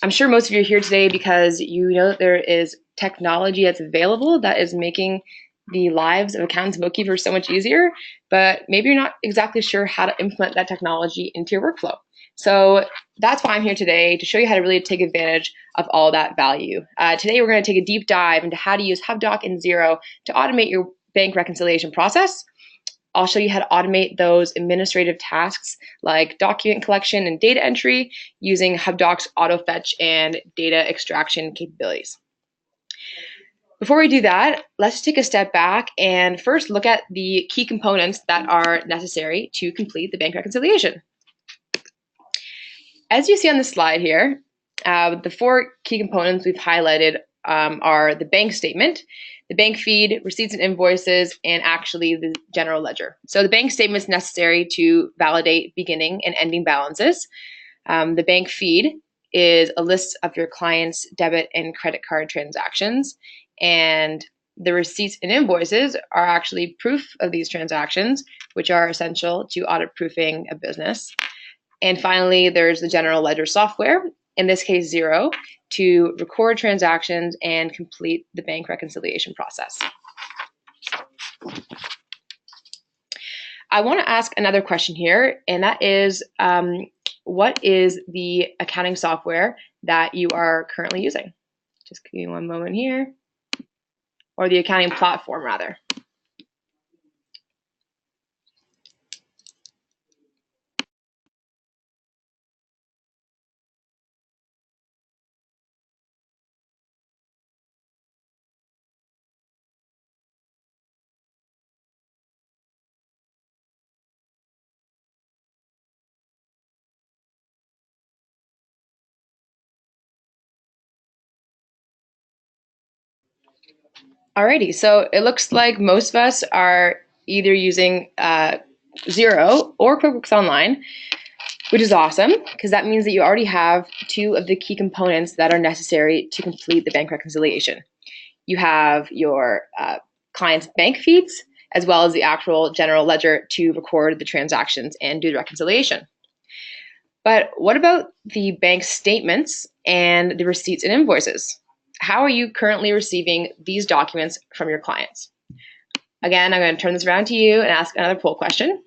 I'm sure most of you are here today because you know that there is technology that's available that is making the lives of accountants and bookkeepers so much easier, but maybe you're not exactly sure how to implement that technology into your workflow. So that's why I'm here today, to show you how to really take advantage of all that value. Today we're going to take a deep dive into how to use Hubdoc and Xero to automate your bank reconciliation process. I'll show you how to automate those administrative tasks like document collection and data entry using Hubdoc's auto fetch and data extraction capabilities. Before we do that, let's take a step back and first look at the key components that are necessary to complete the bank reconciliation. As you see on the slide here, the four key components we've highlighted are the bank statement, the bank feed, receipts and invoices, and actually the general ledger. So the bank statement is necessary to validate beginning and ending balances. The bank feed is a list of your client's debit and credit card transactions, and the receipts and invoices are actually proof of these transactions, which are essential to audit-proofing a business. And finally, there's the general ledger software, in this case Xero, to record transactions and complete the bank reconciliation process. I want to ask another question here, and that is, what is the accounting software that you are currently using? Just give me one moment here. Or the accounting platform, rather. Alrighty, so it looks like most of us are either using Xero or QuickBooks Online, which is awesome because that means that you already have two of the key components that are necessary to complete the bank reconciliation. You have your client's bank feeds as well as the actual general ledger to record the transactions and do the reconciliation. But what about the bank statements and the receipts and invoices? How are you currently receiving these documents from your clients? Again, I'm going to turn this around to you and ask another poll question.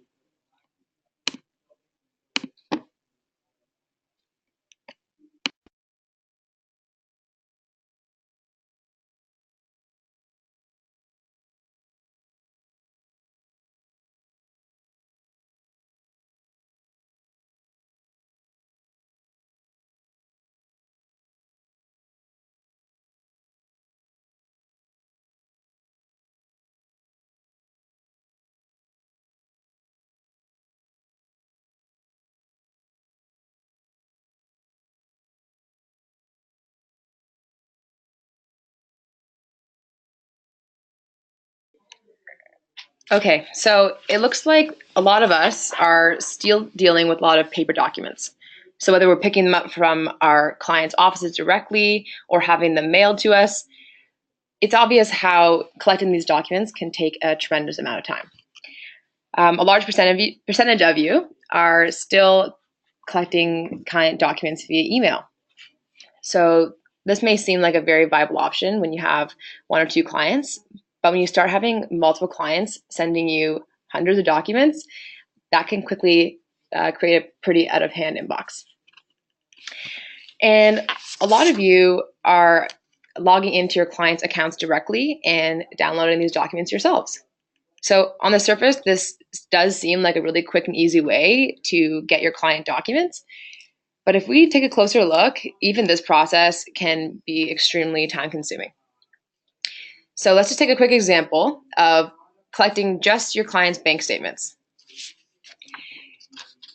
Okay, so it looks like a lot of us are still dealing with a lot of paper documents. So whether we're picking them up from our clients' offices directly or having them mailed to us, it's obvious how collecting these documents can take a tremendous amount of time. A large percentage of you are still collecting client documents via email. So this may seem like a very viable option when you have one or two clients, but when you start having multiple clients sending you hundreds of documents, that can quickly create a pretty out of hand inbox. And a lot of you are logging into your clients' accounts directly and downloading these documents yourselves. So on the surface, this does seem like a really quick and easy way to get your client documents. But if we take a closer look, even this process can be extremely time consuming. So let's just take a quick example of collecting just your client's bank statements.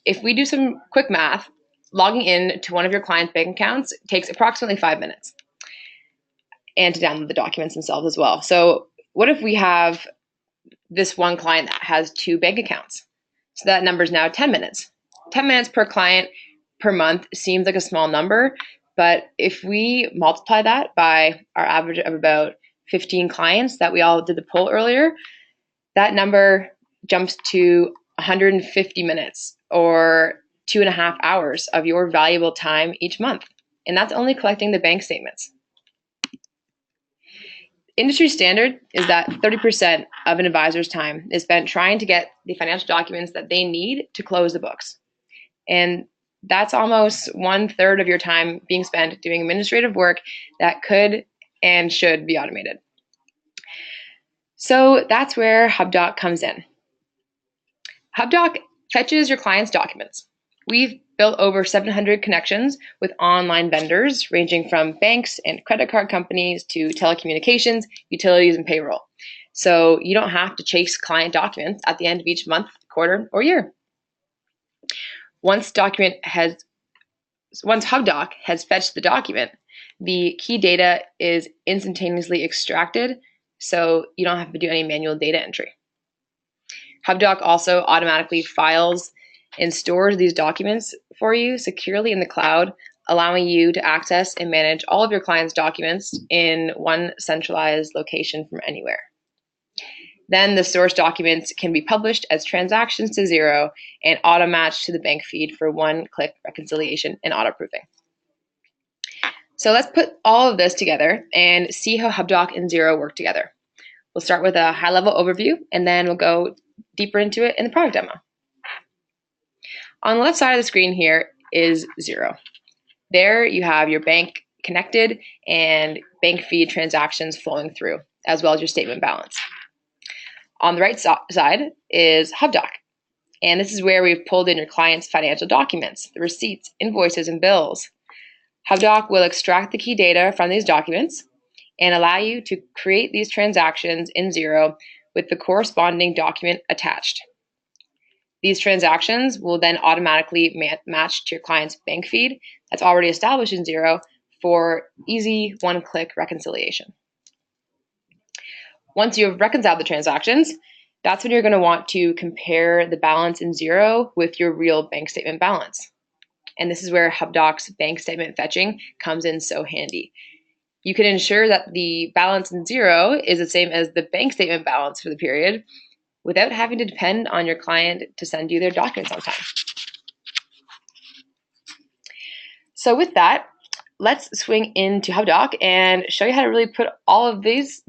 If we do some quick math, logging in to one of your client's bank accounts takes approximately 5 minutes, and to download the documents themselves as well. So what if we have this one client that has two bank accounts? So that number is now 10 minutes. 10 minutes per client per month seems like a small number, but if we multiply that by our average of about 15 clients that we all did the poll earlier, that number jumps to 150 minutes or 2.5 hours of your valuable time each month. and that's only collecting the bank statements. Industry standard is that 30% of an advisor's time is spent trying to get the financial documents that they need to close the books. And that's almost 1/3 of your time being spent doing administrative work that could and should be automated. So that's where Hubdoc comes in. Hubdoc fetches your client's documents. We've built over 700 connections with online vendors ranging from banks and credit card companies to telecommunications, utilities, and payroll. So you don't have to chase client documents at the end of each month, quarter, or year. Once Hubdoc has fetched the document, the key data is instantaneously extracted, so you don't have to do any manual data entry. Hubdoc also automatically files and stores these documents for you securely in the cloud, allowing you to access and manage all of your clients' documents in one centralized location from anywhere. Then the source documents can be published as transactions to Xero and auto-matched to the bank feed for one-click reconciliation and audit-proofing. So let's put all of this together and see how Hubdoc and Xero work together. We'll start with a high-level overview, and then we'll go deeper into it in the product demo. On the left side of the screen here is Xero. There you have your bank connected and bank feed transactions flowing through, as well as your statement balance. On the right side is Hubdoc, and this is where we've pulled in your client's financial documents, the receipts, invoices, and bills. Hubdoc will extract the key data from these documents and allow you to create these transactions in Xero with the corresponding document attached. These transactions will then automatically match to your client's bank feed that's already established in Xero for easy one-click reconciliation. Once you have reconciled the transactions, that's when you're going to want to compare the balance in Xero with your real bank statement balance. And this is where Hubdoc's bank statement fetching comes in so handy. You can ensure that the balance in Xero is the same as the bank statement balance for the period without having to depend on your client to send you their documents on time. So with that, let's swing into Hubdoc and show you how to really put all of this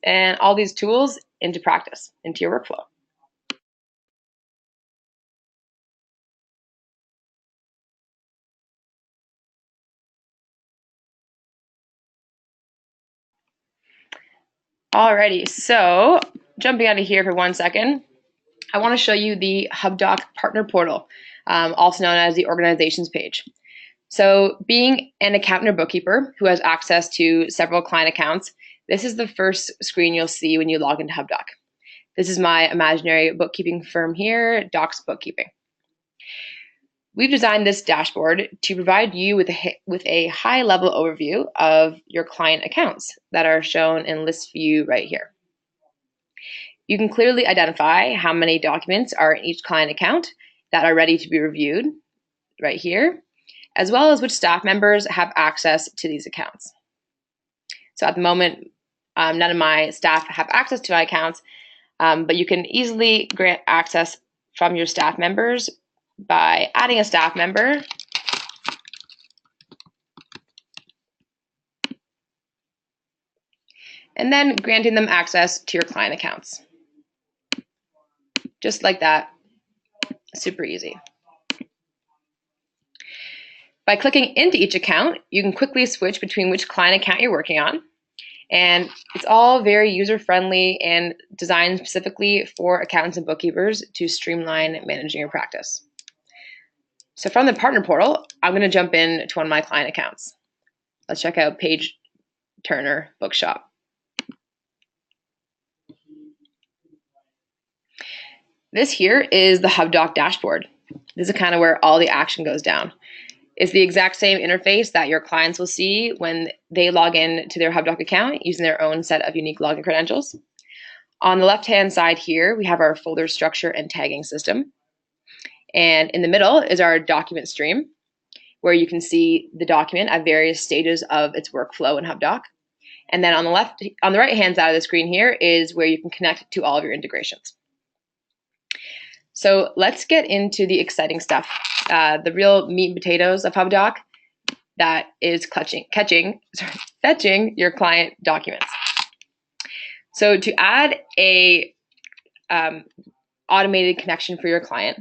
and all these tools into practice, into your workflow. Alrighty, so jumping out of here for 1 second, I want to show you the Hubdoc Partner Portal, also known as the Organizations page. So being an accountant or bookkeeper who has access to several client accounts, this is the first screen you'll see when you log into Hubdoc. This is my imaginary bookkeeping firm here, Docs Bookkeeping. We've designed this dashboard to provide you with a high-level overview of your client accounts that are shown in list view right here. You can clearly identify how many documents are in each client account that are ready to be reviewed right here, as well as which staff members have access to these accounts. So at the moment, none of my staff have access to my accounts, but you can easily grant access from your staff members by adding a staff member and then granting them access to your client accounts. Just like that, super easy. By clicking into each account, you can quickly switch between which client account you're working on. And it's all very user-friendly and designed specifically for accountants and bookkeepers to streamline managing your practice. So from the partner portal, I'm going to jump in to one of my client accounts. Let's check out Page Turner Bookshop. This here is the Hubdoc dashboard. This is kind of where all the action goes down. It's the exact same interface that your clients will see when they log in to their Hubdoc account using their own set of unique login credentials. On the left-hand side here, we have our folder structure and tagging system. And in the middle is our document stream, where you can see the document at various stages of its workflow in Hubdoc. And then on the right-hand side of the screen here is where you can connect to all of your integrations. So let's get into the exciting stuff, the real meat and potatoes of Hubdoc, that is fetching your client documents. So to add a automated connection for your client,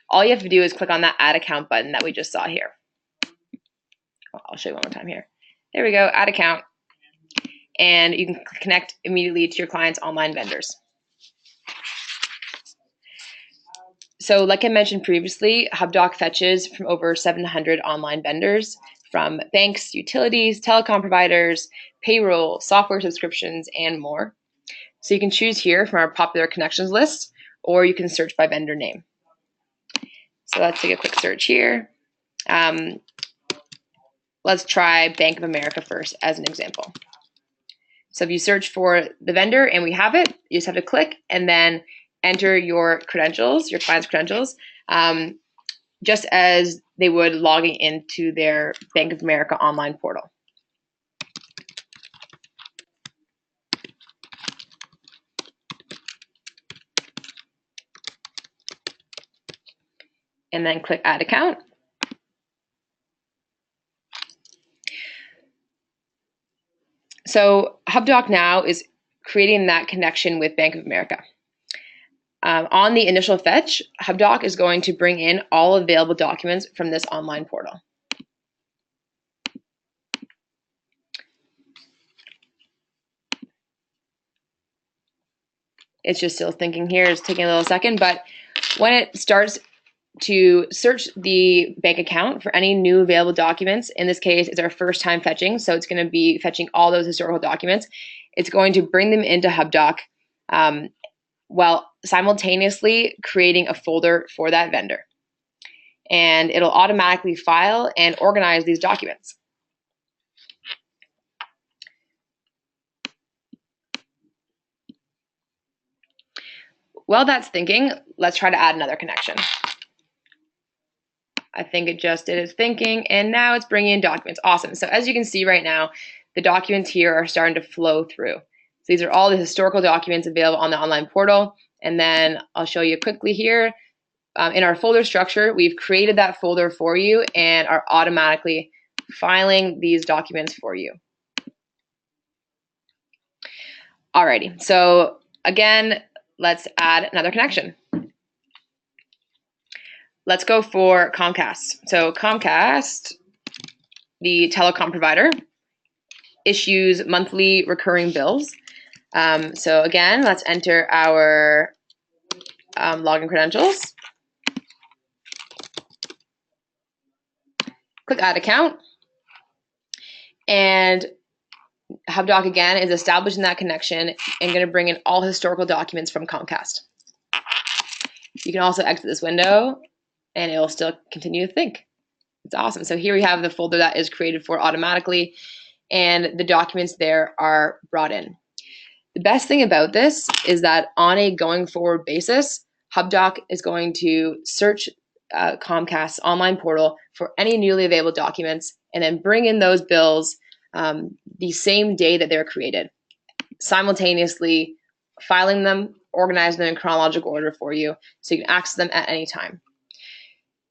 all you have to do is click on that Add Account button that we just saw here. I'll show you one more time here. There we go, Add Account. And you can connect immediately to your client's online vendors. So like I mentioned previously, Hubdoc fetches from over 700 online vendors, from banks, utilities, telecom providers, payroll, software subscriptions, and more. So you can choose here from our popular connections list, or you can search by vendor name. So let's take a quick search here. Let's try Bank of America first as an example. So if you search for the vendor and we have it, you just have to click and then enter your credentials, your client's credentials, just as they would logging into their Bank of America online portal. And then click Add Account. So Hubdoc now is creating that connection with Bank of America. On the initial fetch, Hubdoc is going to bring in all available documents from this online portal. It's just still thinking here, it's taking a little second, but when it starts to search the bank account for any new available documents, in this case, it's our first time fetching, so it's going to be fetching all those historical documents. It's going to bring them into Hubdoc while simultaneously creating a folder for that vendor. And it'll automatically file and organize these documents. While that's thinking, let's try to add another connection. I think it just did its thinking, and now it's bringing in documents. Awesome. So as you can see right now, the documents here are starting to flow through. So these are all the historical documents available on the online portal. And then I'll show you quickly here. In our folder structure, we've created that folder for you and are automatically filing these documents for you. Alrighty, so again, let's add another connection. Let's go for Comcast. So Comcast, the telecom provider, issues monthly recurring bills. So again, let's enter our login credentials. Click Add Account. And Hubdoc again is establishing that connection and going to bring in all historical documents from Comcast. You can also exit this window and it will still continue to think. It's awesome. So here we have the folder that is created for automatically, and the documents there are brought in. The best thing about this is that on a going forward basis, Hubdoc is going to search Comcast's online portal for any newly available documents and then bring in those bills the same day that they're created, simultaneously filing them, organizing them in chronological order for you so you can access them at any time.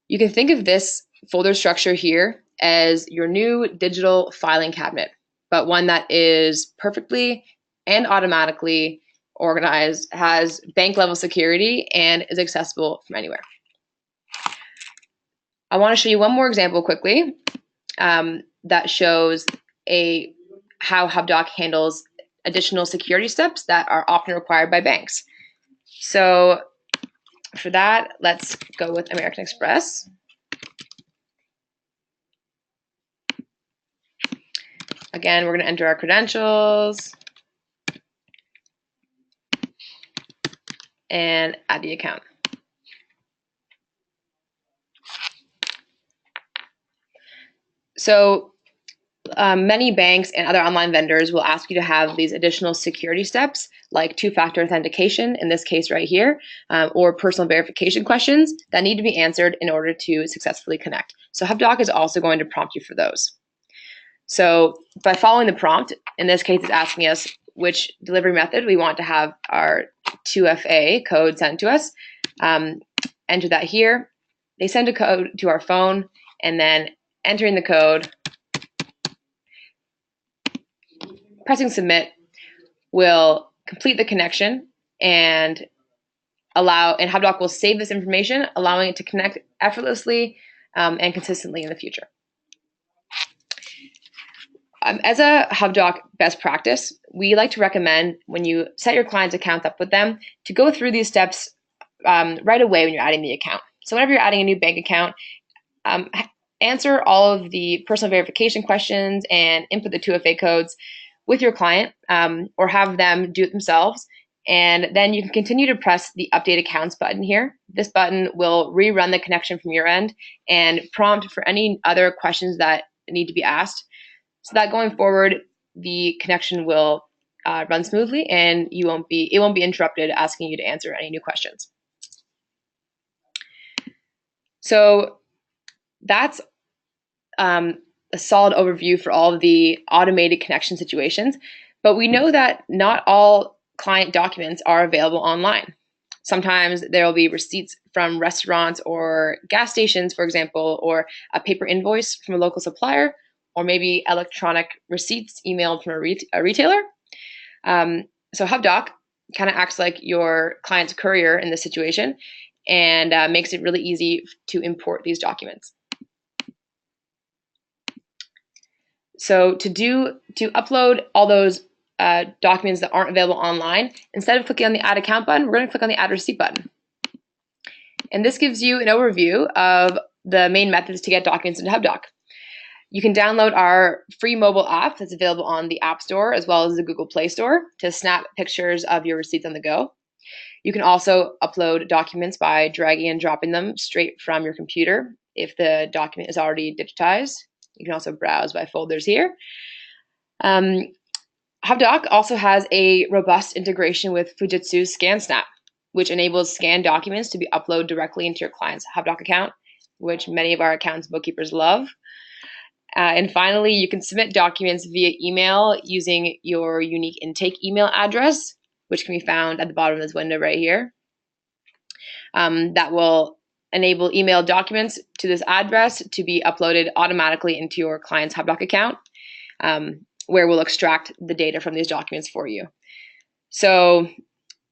You can think of this folder structure here as your new digital filing cabinet, but one that is perfectly and automatically organized, has bank level security, and is accessible from anywhere. I want to show you one more example quickly that shows how Hubdoc handles additional security steps that are often required by banks. So for that, let's go with American Express. Again, we're going to enter our credentials and add the account. So many banks and other online vendors will ask you to have these additional security steps like two-factor authentication, in this case right here, or personal verification questions that need to be answered in order to successfully connect. So Hubdoc is also going to prompt you for those. So by following the prompt, in this case it's asking us which delivery method we want to have our 2FA code sent to us. Enter that here. They send a code to our phone, and then entering the code pressing submit will complete the connection and Hubdoc will save this information, allowing it to connect effortlessly and consistently in the future. As a Hubdoc best practice, we like to recommend when you set your client's accounts up with them to go through these steps right away when you're adding the account. So whenever you're adding a new bank account, answer all of the personal verification questions and input the 2FA codes with your client or have them do it themselves. And then you can continue to press the Update Accounts button here. This button will rerun the connection from your end and prompt for any other questions that need to be asked, so that going forward, the connection will run smoothly and it won't be interrupted asking you to answer any new questions. So that's a solid overview for all of the automated connection situations, but we know that not all client documents are available online. Sometimes there will be receipts from restaurants or gas stations, for example, or a paper invoice from a local supplier, or maybe electronic receipts emailed from a retailer. So Hubdoc kind of acts like your client's courier in this situation and makes it really easy to import these documents. So to upload all those documents that aren't available online, instead of clicking on the Add Account button, we're going to click on the Add Receipt button. And this gives you an overview of the main methods to get documents into Hubdoc. You can download our free mobile app that's available on the App Store as well as the Google Play Store to snap pictures of your receipts on the go. You can also upload documents by dragging and dropping them straight from your computer if the document is already digitized. You can also browse by folders here. Hubdoc also has a robust integration with Fujitsu ScanSnap, which enables scanned documents to be uploaded directly into your client's Hubdoc account, which many of our accounts bookkeepers love. And finally, you can submit documents via email using your unique intake email address, which can be found at the bottom of this window right here. That will enable email documents to this address to be uploaded automatically into your client's Hubdoc account, where we'll extract the data from these documents for you. So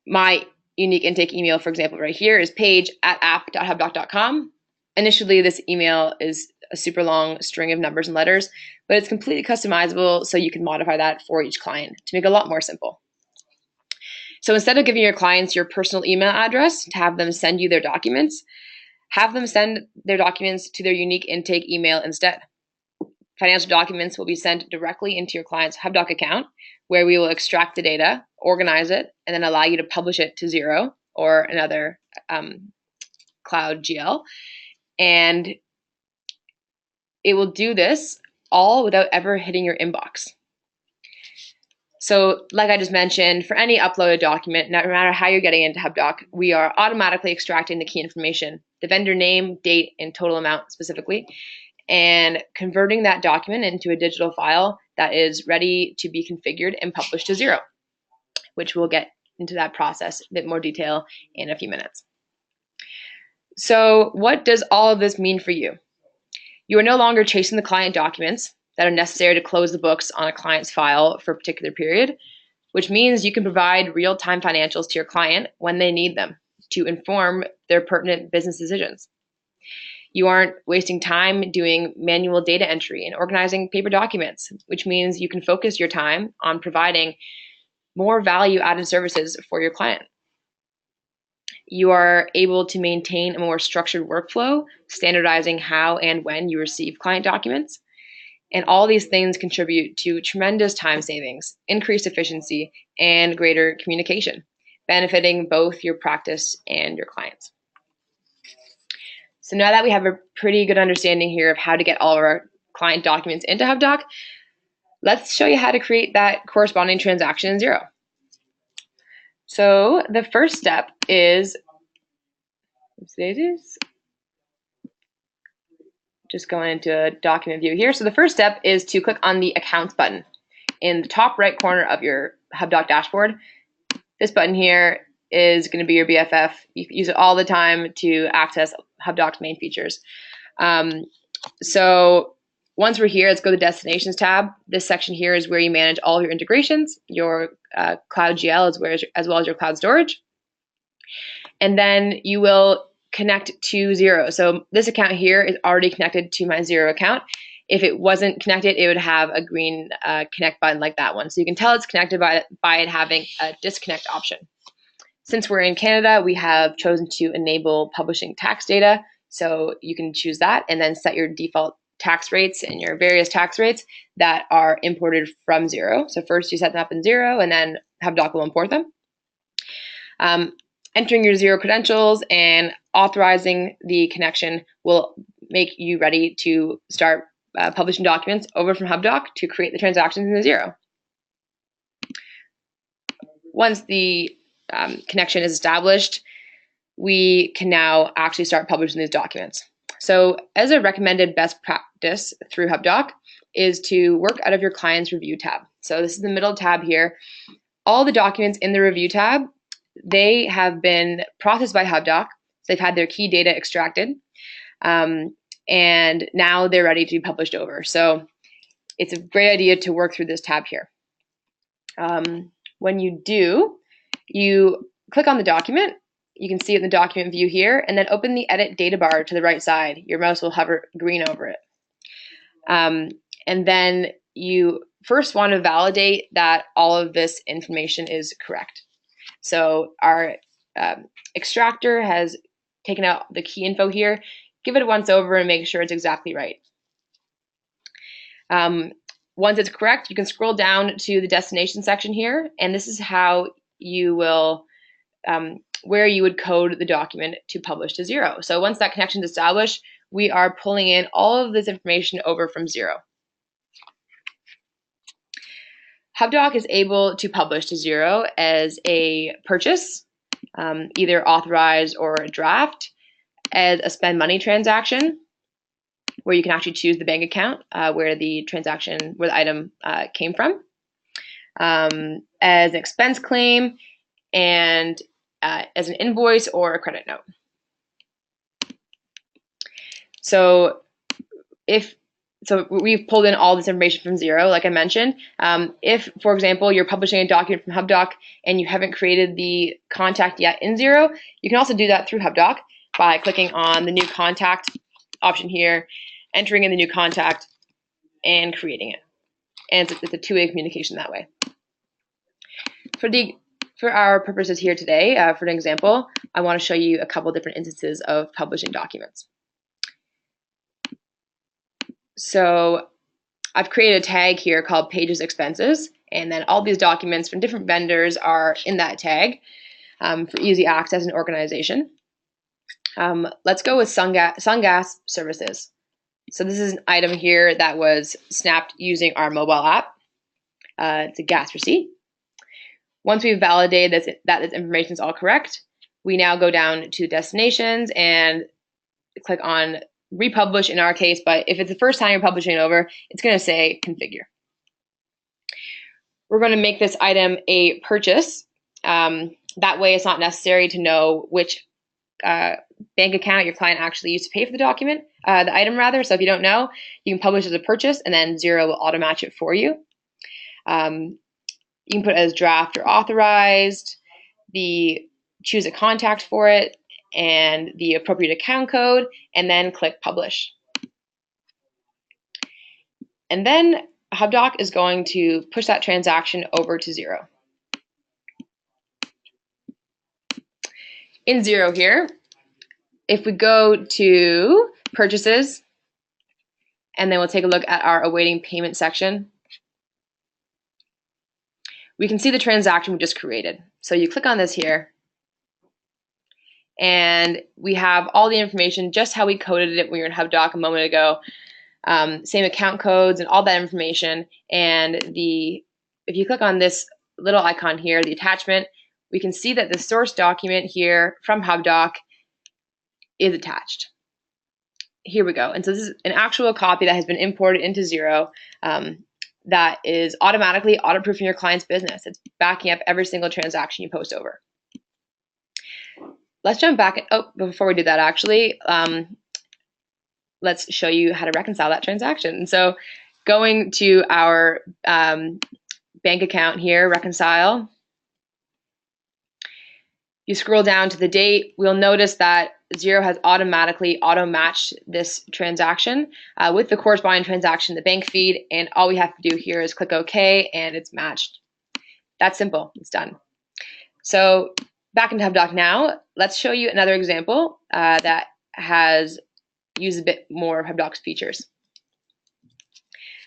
my unique intake email, for example, right here is page@app.hubdoc.com. Initially, this email is a super long string of numbers and letters, but it's completely customizable, so you can modify that for each client to make it a lot more simple. So instead of giving your clients your personal email address to have them send you their documents, have them send their documents to their unique intake email instead. Financial documents will be sent directly into your client's Hubdoc account, where we will extract the data, organize it, and then allow you to publish it to Xero or another cloud GL. And it will do this all without ever hitting your inbox. So like I just mentioned, for any uploaded document, no matter how you're getting into Hubdoc, we are automatically extracting the key information, the vendor name, date, and total amount specifically, and converting that document into a digital file that is ready to be configured and published to Xero, which we'll get into that process in a bit more detail in a few minutes. So what does all of this mean for you? You are no longer chasing the client documents that are necessary to close the books on a client's file for a particular period, which means you can provide real-time financials to your client when they need them to inform their pertinent business decisions. You aren't wasting time doing manual data entry and organizing paper documents, which means you can focus your time on providing more value-added services for your client. You are able to maintain a more structured workflow, standardizing how and when you receive client documents. And all these things contribute to tremendous time savings, increased efficiency, and greater communication, benefiting both your practice and your clients. So now that we have a pretty good understanding here of how to get all of our client documents into Hubdoc, let's show you how to create that corresponding transaction in Xero. So the first step is, just going into a document view here. So the first step is to click on the Accounts button in the top right corner of your Hubdoc dashboard. This button here is going to be your BFF. You can use it all the time to access Hubdoc's main features. So once we're here, let's go to the Destinations tab. This section here is where you manage all of your integrations, your Cloud GL as well as your cloud storage. And then you will connect to Xero. So this account here is already connected to my Xero account. If it wasn't connected, it would have a green connect button like that one. So you can tell it's connected by it having a disconnect option. Since we're in Canada, we have chosen to enable publishing tax data. So you can choose that and then set your default tax rates and your various tax rates that are imported from Xero. So first you set them up in Xero and then Hubdoc will import them. Entering your Xero credentials and authorizing the connection will make you ready to start publishing documents over from Hubdoc to create the transactions in the Xero. Once the connection is established, we can now actually start publishing these documents. So as a recommended best practice through Hubdoc is to work out of your client's review tab. So this is the middle tab here. All the documents in the review tab, they have been processed by Hubdoc. So they've had their key data extracted. And now they're ready to be published over. So it's a great idea to work through this tab here. When you do, you click on the document. You can see it in the document view here, and then open the edit data bar to the right side. Your mouse will hover green over it. And then you first want to validate that all of this information is correct. So our extractor has taken out the key info here. Give it a once over and make sure it's exactly right. Once it's correct, you can scroll down to the destination section here, and this is how you will, where you would code the document to publish to Xero. So once that connection is established, we are pulling in all of this information over from Xero. Hubdoc is able to publish to Xero as a purchase, either authorized or a draft, as a spend money transaction, where you can actually choose the bank account where the transaction, where the item came from, as an expense claim, and as an invoice or a credit note. So we've pulled in all this information from Xero, like I mentioned. If, for example, you're publishing a document from Hubdoc and you haven't created the contact yet in Xero, you can also do that through Hubdoc by clicking on the new contact option here, entering in the new contact, and creating it. And it's a two-way communication that way. For our purposes here today, for an example, I want to show you a couple different instances of publishing documents. So I've created a tag here called Pages Expenses, and then all these documents from different vendors are in that tag for easy access and organization. Let's go with Sungas Services. So this is an item here that was snapped using our mobile app. It's a gas receipt. Once we've validated that this information is all correct, we now go down to destinations and click on republish in our case, but if it's the first time you're publishing over, it's going to say configure. We're going to make this item a purchase. That way it's not necessary to know which bank account your client actually used to pay for the item rather. So if you don't know, you can publish as a purchase and then Xero will auto-match it for you. You can put it as draft or authorized, choose a contact for it, and the appropriate account code, and then click publish. And then Hubdoc is going to push that transaction over to Xero. In Xero here, if we go to purchases, and then we'll take a look at our awaiting payment section, we can see the transaction we just created. So you click on this here, and we have all the information, just how we coded it when we were in Hubdoc a moment ago. Same account codes and all that information. And if you click on this little icon here, the attachment, we can see that the source document here from Hubdoc is attached. Here we go. And so this is an actual copy that has been imported into Xero that is automatically audit-proofing your client's business. It's backing up every single transaction you post over. Let's jump back. Before we do that, actually, let's show you how to reconcile that transaction. So going to our bank account here, reconcile, you scroll down to the date, we'll notice that Xero has automatically auto-matched this transaction with the corresponding transaction, the bank feed, and all we have to do here is click OK, and it's matched. That's simple, it's done. So back into Hubdoc now, let's show you another example that has used a bit more of Hubdoc's features.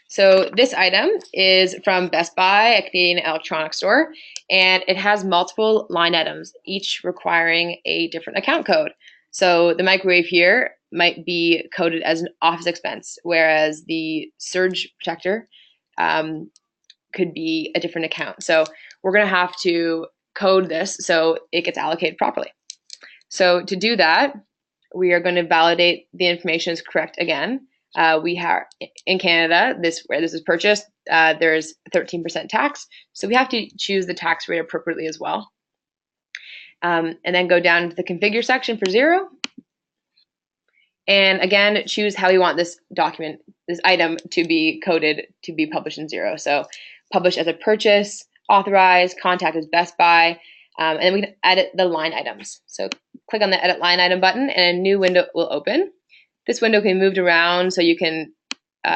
So this item is from Best Buy, a Canadian electronics store, and it has multiple line items, each requiring a different account code. So the microwave here might be coded as an office expense, whereas the surge protector could be a different account. So we're going to have to code this so it gets allocated properly. So to do that, we are going to validate the information is correct again. We have in Canada, where this is purchased, there's 13% tax, so we have to choose the tax rate appropriately as well. And then go down to the configure section for Xero, and again choose how we want this document, this item, to be coded to be published in Xero. So publish as a purchase, authorize, contact as Best Buy, and then we can edit the line items. So click on the edit line item button, and a new window will open. This window can be moved around so you can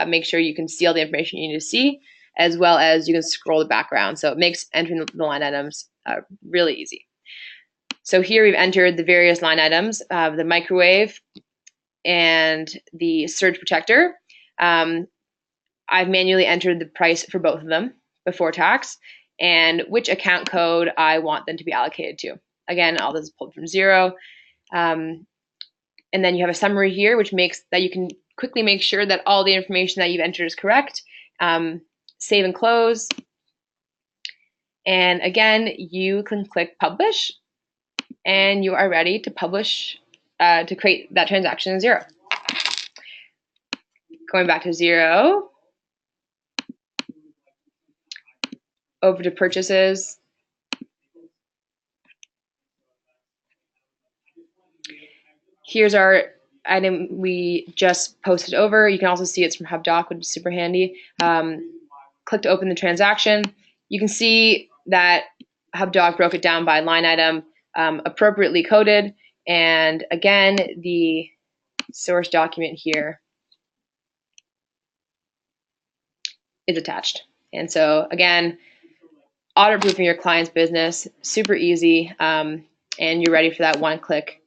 make sure you can see all the information you need to see, as well as you can scroll the background. So it makes entering the line items really easy. So here we've entered the various line items, the microwave and the surge protector. I've manually entered the price for both of them before tax and which account code I want them to be allocated to. Again, all this is pulled from Xero. And then you have a summary here, which makes that you can quickly make sure that all the information that you've entered is correct. Save and close. And again, you can click publish, and you are ready to publish, to create that transaction in Xero. Going back to Xero, over to purchases. Here's our item we just posted over. You can also see it's from Hubdoc, which is super handy. Click to open the transaction. You can see that Hubdoc broke it down by line item, appropriately coded, and again, the source document here is attached. And so again, audit-proofing your client's business, super easy, and you're ready for that one-click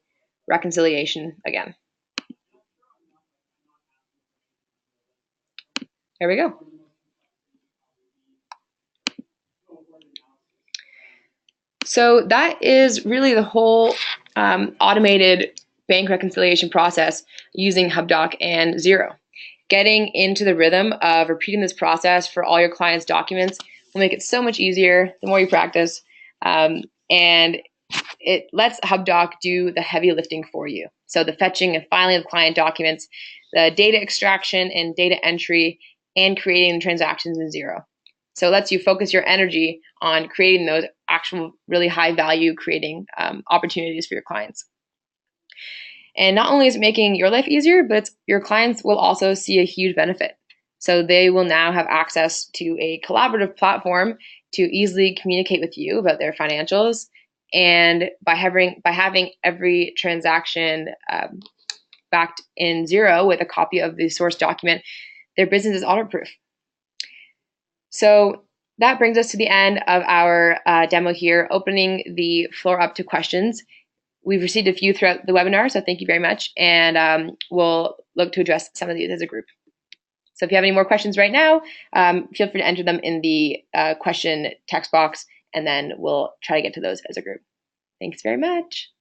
reconciliation again. There we go. So that is really the whole automated bank reconciliation process using Hubdoc and Xero. Getting into the rhythm of repeating this process for all your clients' documents will make it so much easier the more you practice, and it lets Hubdoc do the heavy lifting for you. So the fetching and filing of client documents, the data extraction and data entry, and creating transactions in Xero. So it lets you focus your energy on creating those actual really high value creating opportunities for your clients. And not only is it making your life easier, but your clients will also see a huge benefit. So they will now have access to a collaborative platform to easily communicate with you about their financials. And by having every transaction backed in Xero with a copy of the source document, their business is audit-proof. So that brings us to the end of our demo here, opening the floor up to questions. We've received a few throughout the webinar, so thank you very much, and we'll look to address some of these as a group. So if you have any more questions right now, feel free to enter them in the question text box, and then we'll try to get to those as a group. Thanks very much.